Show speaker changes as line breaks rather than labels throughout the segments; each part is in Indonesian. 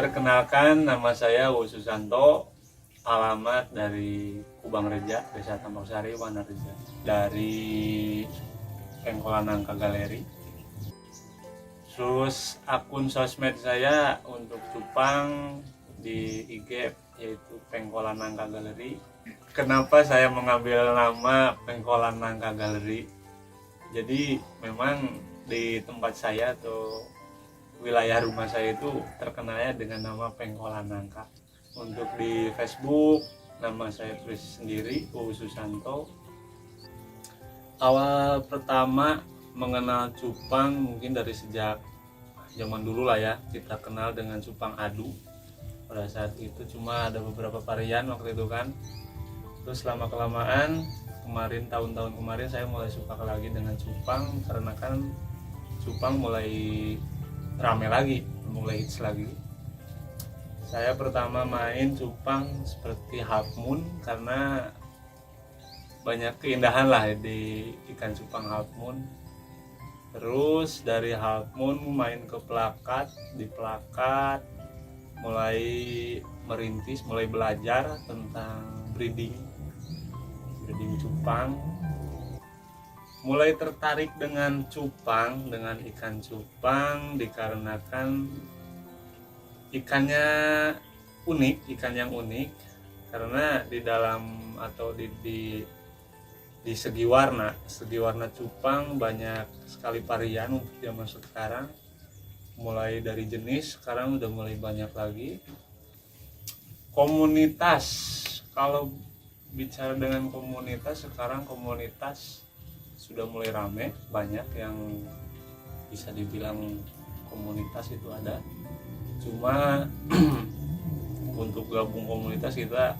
Perkenalkan, nama saya Wu Susanto, alamat dari Kubang Reja, Desa Tambak Sari, Wanareja, dari Pengkolan Nangka Galeri. Terus akun sosmed saya untuk cupang di IG yaitu Pengkolan Nangka Galeri. Kenapa saya mengambil nama Pengkolan Nangka Galeri? Jadi memang di tempat saya atau wilayah rumah saya itu terkenalnya dengan nama Pengkolan Nangka. Untuk di Facebook nama saya tulis sendiri, Uu Susanto. Awal pertama mengenal cupang mungkin dari sejak zaman dulu lah ya, kita kenal dengan cupang adu. Pada saat itu cuma ada beberapa varian waktu itu kan. Terus lama kelamaan kemarin, tahun-tahun kemarin saya mulai suka lagi dengan cupang karena kan cupang mulai rame lagi, mulai hits lagi. Saya pertama main cupang seperti Half Moon karena banyak keindahan lah di ikan cupang Half Moon. Terus dari Half Moon main ke plakat, di plakat mulai merintis, mulai belajar tentang breeding cupang. Mulai tertarik dengan cupang, dengan ikan cupang dikarenakan ikannya unik, ikan yang unik karena di dalam atau di segi warna cupang banyak sekali varian untuk zaman sekarang. Mulai dari jenis sekarang udah mulai banyak lagi. Komunitas, kalau bicara dengan komunitas, sekarang komunitas sudah mulai rame, banyak yang bisa dibilang komunitas itu ada. Cuma untuk gabung komunitas kita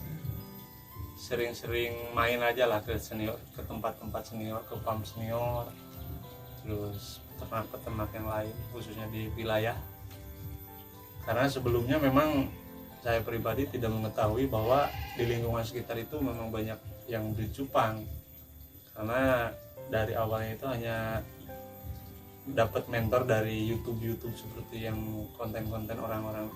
sering-sering main aja lah ke senior, ke tempat-tempat senior, ke farm senior, terus peternak-peternak yang lain khususnya di wilayah. Karena sebelumnya memang saya pribadi tidak mengetahui bahwa di lingkungan sekitar itu memang banyak yang beli cupang, karena dari awalnya itu hanya dapat mentor dari YouTube seperti yang konten-konten orang-orang.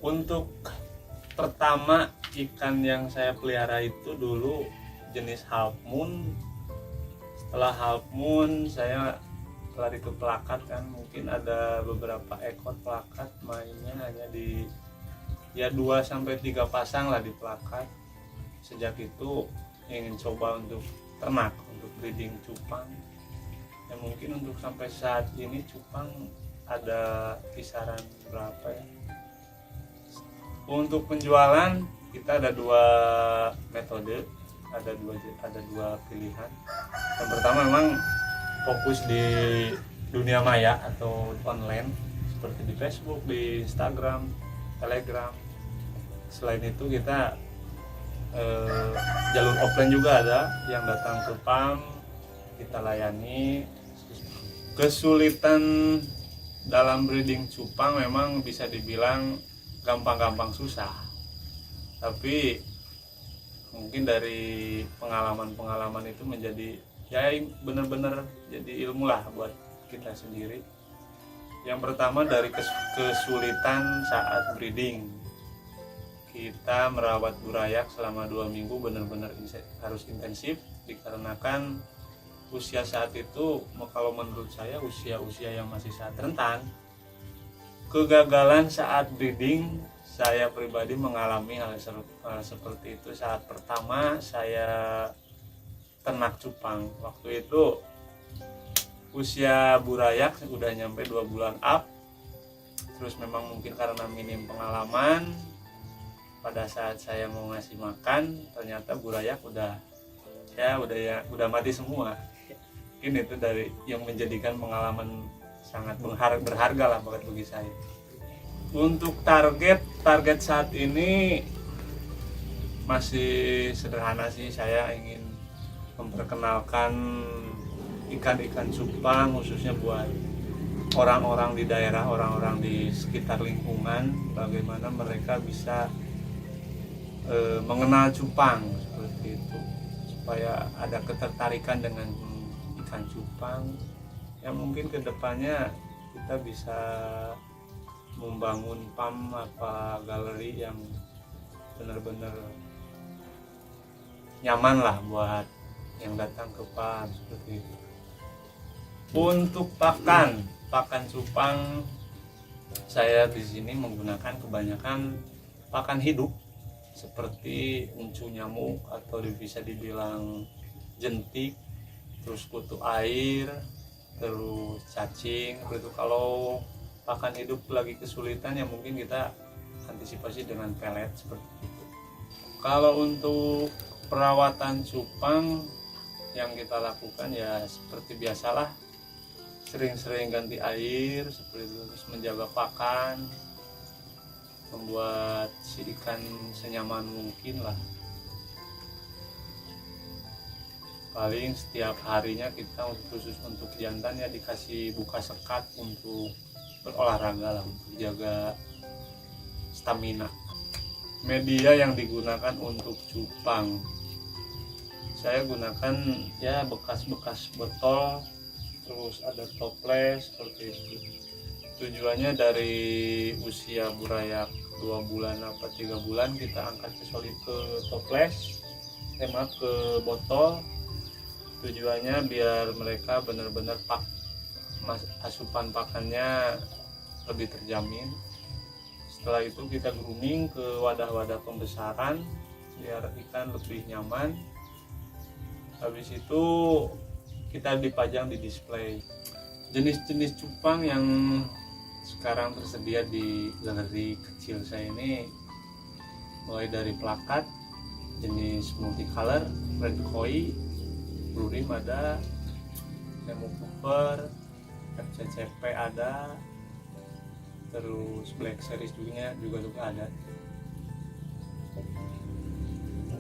Untuk pertama ikan yang saya pelihara itu dulu jenis Half Moon. Setelah Half Moon saya lari ke plakat kan, mungkin ada beberapa ekor plakat, mainnya hanya di 2-3 pasang lah di plakat. Sejak itu ingin coba untuk ternak, untuk breeding cupang. Ya mungkin untuk sampai saat ini cupang ada kisaran berapa ya. Untuk penjualan kita ada 2 metode, ada dua pilihan. Yang pertama memang fokus di dunia maya atau online seperti di Facebook, di Instagram, Telegram. Selain itu kita jalur offline juga ada yang datang ke farm, kita layani. Kesulitan dalam breeding cupang memang bisa dibilang gampang-gampang susah, tapi mungkin dari pengalaman itu menjadi ya benar-benar jadi ilmu lah buat kita sendiri. Yang pertama dari kesulitan saat breeding, kita merawat burayak selama 2 minggu benar-benar harus intensif, dikarenakan usia saat itu kalau menurut saya usia yang masih sangat rentan. Kegagalan saat breeding, saya pribadi mengalami hal seperti itu saat pertama saya ternak cupang. Waktu itu usia burayak udah nyampe 2 bulan up. Terus memang mungkin karena minim pengalaman, pada saat saya mau ngasih makan ternyata burayak udah mati semua. Mungkin itu dari yang menjadikan pengalaman sangat berharga lah bagi saya. Untuk target saat ini masih sederhana sih, saya ingin memperkenalkan ikan-ikan cupang khususnya buat orang-orang di daerah, orang-orang di sekitar lingkungan, bagaimana mereka bisa mengenal cupang seperti itu, supaya ada ketertarikan dengan ikan cupang. Ya mungkin kedepannya kita bisa membangun PAM apa galeri yang benar-benar nyaman lah buat yang datang ke PAM seperti itu. Untuk pakan cupang, saya di sini menggunakan kebanyakan pakan hidup seperti uncu nyamuk atau bisa dibilang jentik, terus kutu air, terus cacing. Itu kalau pakan hidup lagi kesulitan ya mungkin kita antisipasi dengan pelet seperti itu. Kalau untuk perawatan cupang yang kita lakukan ya seperti biasalah, sering-sering ganti air seperti itu, terus menjaga pakan, membuat si ikan senyaman mungkin lah. Paling setiap harinya kita khusus untuk jantan ya dikasih buka sekat untuk berolahraga lah, untuk jaga stamina. Media yang digunakan untuk cupang, saya gunakan ya bekas-bekas botol, terus ada toples seperti itu. Tujuannya dari usia burayak 2 bulan apa 3 bulan kita angkat ke toples, ke botol. Tujuannya biar mereka benar-benar asupan pakannya lebih terjamin. Setelah itu kita grooming ke wadah-wadah pembesaran biar ikan lebih nyaman. Habis itu kita dipajang di display. Jenis-jenis cupang yang sekarang tersedia di galeri kecil saya ini mulai dari plakat jenis multicolor, red koi, blue rim ada, nemo cooper, FCCP ada, terus black series juga ada.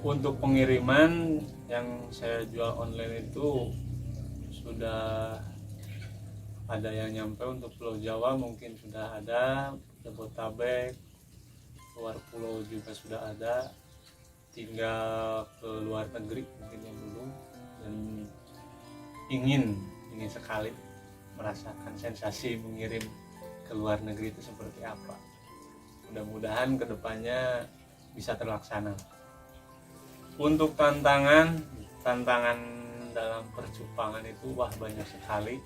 Untuk pengiriman yang saya jual online itu sudah ada yang nyampe untuk Pulau Jawa, mungkin sudah ada, Jabodetabek, luar pulau juga sudah ada, tinggal ke luar negeri mungkin yang belum, dan ingin sekali merasakan sensasi mengirim ke luar negeri itu seperti apa. Mudah-mudahan kedepannya bisa terlaksana. Untuk tantangan dalam percupangan itu banyak sekali.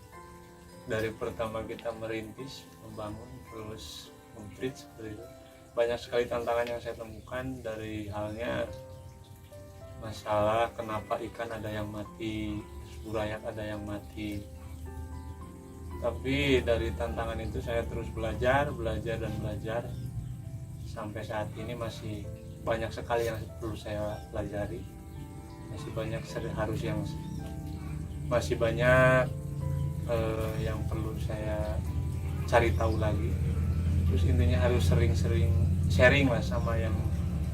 Dari pertama kita merintis, membangun, terus membreed seperti itu. Banyak sekali tantangan yang saya temukan, dari halnya masalah kenapa ikan ada yang mati, burayak ada yang mati. Tapi dari tantangan itu saya terus belajar. Sampai saat ini masih banyak sekali yang perlu saya pelajari. Masih banyak yang perlu saya cari tahu lagi. Terus intinya harus sering-sering sharing lah sama yang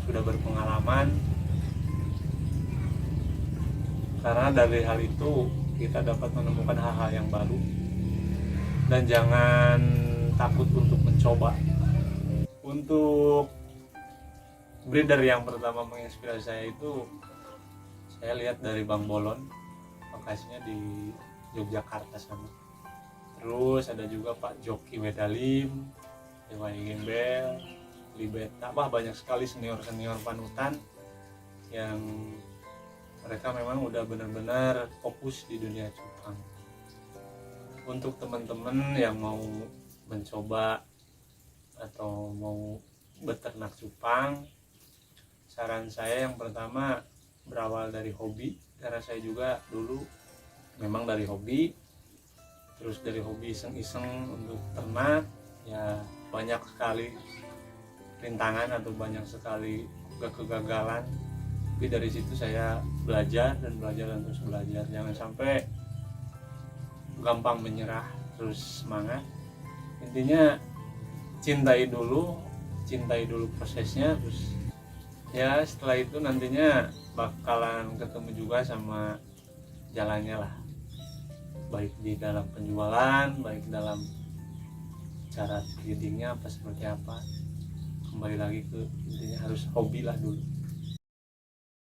sudah berpengalaman. Karena dari hal itu kita dapat menemukan hal-hal yang baru. Dan jangan takut untuk mencoba. Untuk breeder yang pertama menginspirasi saya itu, saya lihat dari Bang Bolon, lokasinya di Yogyakarta sana. Terus ada juga Pak Joki Wedalim, Dewa Gembel, Libeta, banyak sekali senior-senior panutan yang mereka memang udah benar-benar fokus di dunia cupang. Untuk teman-teman yang mau mencoba atau mau beternak cupang, saran saya yang pertama berawal dari hobi, karena saya juga dulu memang dari hobi, terus dari hobi iseng-iseng untuk ternak ya banyak sekali rintangan atau banyak sekali kegagalan. Tapi dari situ saya belajar dan terus belajar. Jangan sampai gampang menyerah, terus semangat. Intinya cintai dulu prosesnya, terus ya setelah itu nantinya bakalan ketemu juga sama jalannya lah, baik di dalam penjualan, baik dalam cara breedingnya seperti apa. Kembali lagi ke intinya harus hobi lah dulu.